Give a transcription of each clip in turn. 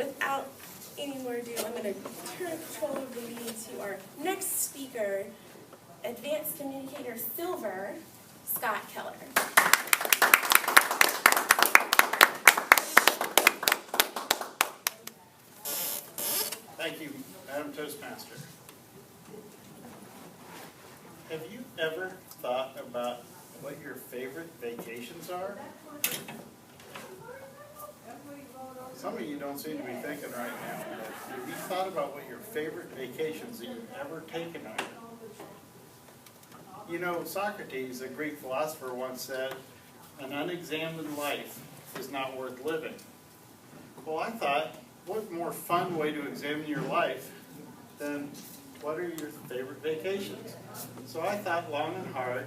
without any more ado, I'm going to turn control of the meeting to our next speaker, Advanced Communicator Silver, Scott Keller. Thank you, Madam Toastmaster. Have you ever thought about what your favorite vacations are? Some of you don't seem to be thinking right now, but have you thought about what your favorite vacations that you've ever taken are? You know, Socrates, a Greek philosopher, once said, "An unexamined life is not worth living." Well, I thought, what more fun way to examine your life than what are your favorite vacations? So I thought long and hard,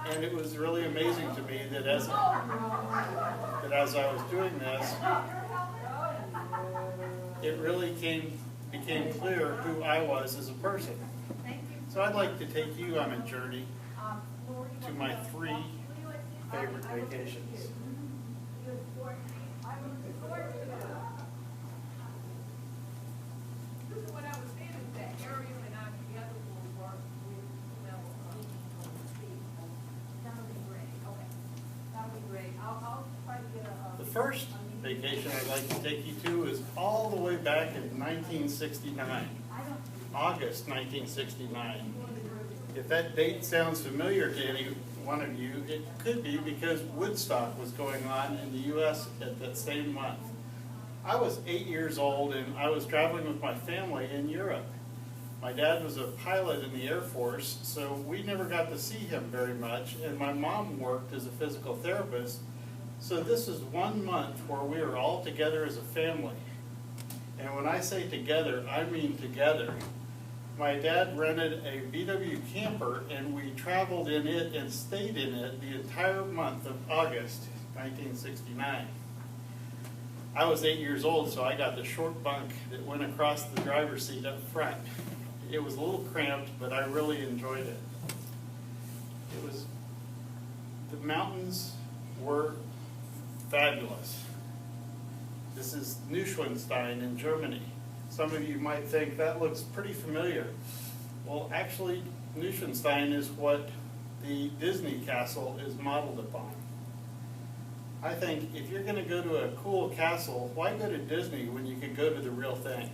and it was really amazing to me that as I was doing this, it really became clear who I was as a person. So I'd like to take you on a journey to my 3 favorite vacations. The first vacation I'd like to take you to is all the way back in 1969, August 1969. If that date sounds familiar to any one of you, it could be because Woodstock was going on in the U.S. at that same month. I was 8 years old and I was traveling with my family in Europe. My dad was a pilot in the Air Force, so we never got to see him very much, and my mom worked as a physical therapist. So this is 1 month where we were all together as a family. And when I say together, I mean together. My dad rented a VW camper and we traveled in it and stayed in it the entire month of August 1969. I was 8 years old, so I got the short bunk that went across the driver's seat up front. It was a little cramped, but I really enjoyed it. The mountains were fabulous. This is Neuschwanstein in Germany. Some of you might think that looks pretty familiar. Well, actually, Neuschwanstein is what the Disney castle is modeled upon. I think if you're going to go to a cool castle, why go to Disney when you could go to the real thing?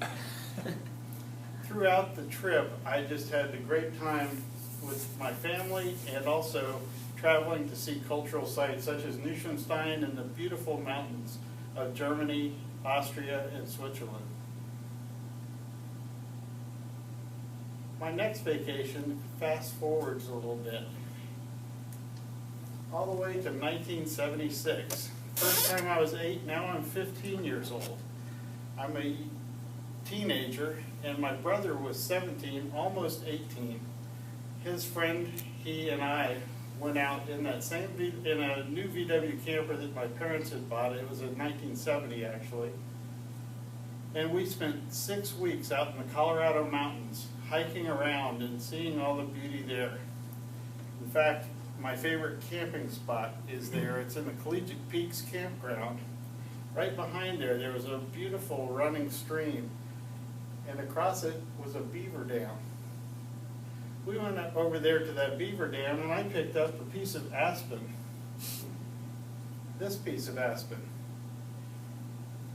Throughout the trip, I just had a great time with my family and also traveling to see cultural sites such as Neuschwanstein and the beautiful mountains of Germany, Austria, and Switzerland. My next vacation fast forwards a little bit, all the way to 1976. First time I was 8, now I'm 15 years old. I'm a teenager, and my brother was 17, almost 18. His friend, he and I went out in that in a new VW camper that my parents had bought. It was in 1970 actually. And we spent 6 weeks out in the Colorado mountains, hiking around and seeing all the beauty there. In fact, my favorite camping spot is there. It's in the Collegiate Peaks campground. Right behind there was a beautiful running stream, and across it was a beaver dam. We went up over there to that beaver dam, and I picked up a piece of aspen. This piece of aspen.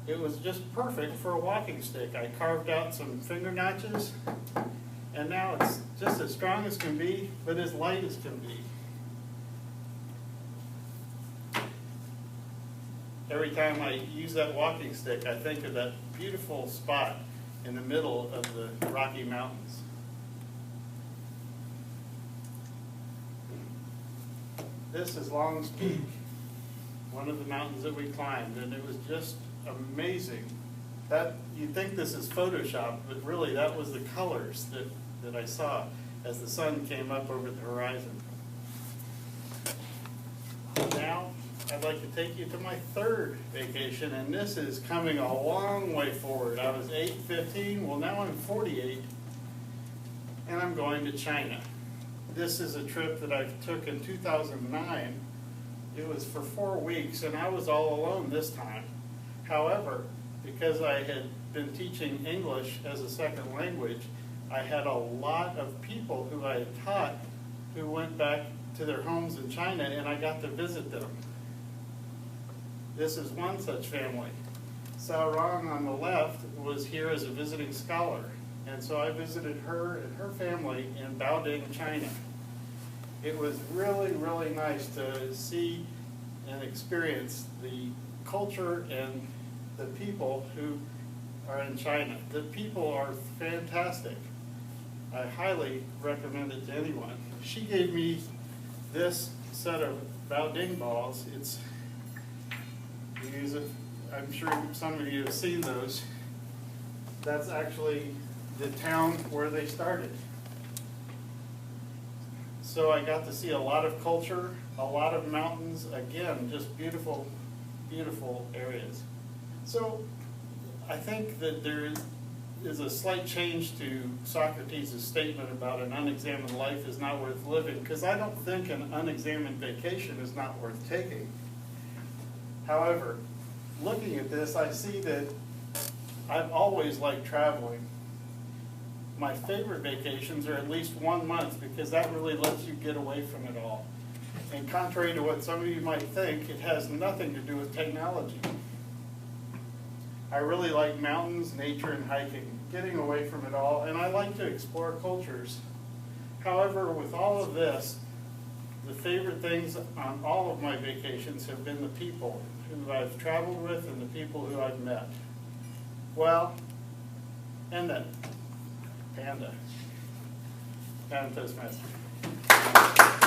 It was just perfect for a walking stick. I carved out some finger notches, and now it's just as strong as can be, but as light as can be. Every time I use that walking stick, I think of that beautiful spot in the middle of the Rocky Mountains. This is Long's Peak, one of the mountains that we climbed, and it was just amazing. You'd think this is Photoshop, but really that was the colors that I saw as the sun came up over the horizon. Now, I'd like to take you to my 3rd vacation, and this is coming a long way forward. I was 8, 15, well now I'm 48, and I'm going to China. This is a trip that I took in 2009. It was for 4 weeks, and I was all alone this time. However, because I had been teaching English as a second language, I had a lot of people who I had taught who went back to their homes in China, and I got to visit them. This is one such family. Sao Rong on the left was here as a visiting scholar, and so I visited her and her family in Baoding, China. It was really, really nice to see and experience the culture and the people who are in China. The people are fantastic. I highly recommend it to anyone. She gave me this set of Baoding balls. It's, you use it, I'm sure some of you have seen those. That's actually the town where they started. So I got to see a lot of culture, a lot of mountains, again, just beautiful, beautiful areas. So I think that there is a slight change to Socrates' statement about an unexamined life is not worth living, because I don't think an unexamined vacation is not worth taking. However, looking at this, I see that I've always liked traveling. My favorite vacations are at least 1 month, because that really lets you get away from it all. And contrary to what some of you might think, it has nothing to do with technology. I really like mountains, nature, and hiking, getting away from it all, and I like to explore cultures. However, with all of this, the favorite things on all of my vacations have been the people who I've traveled with and the people who I've met. Well, and then Panda. Panda Toastmaster.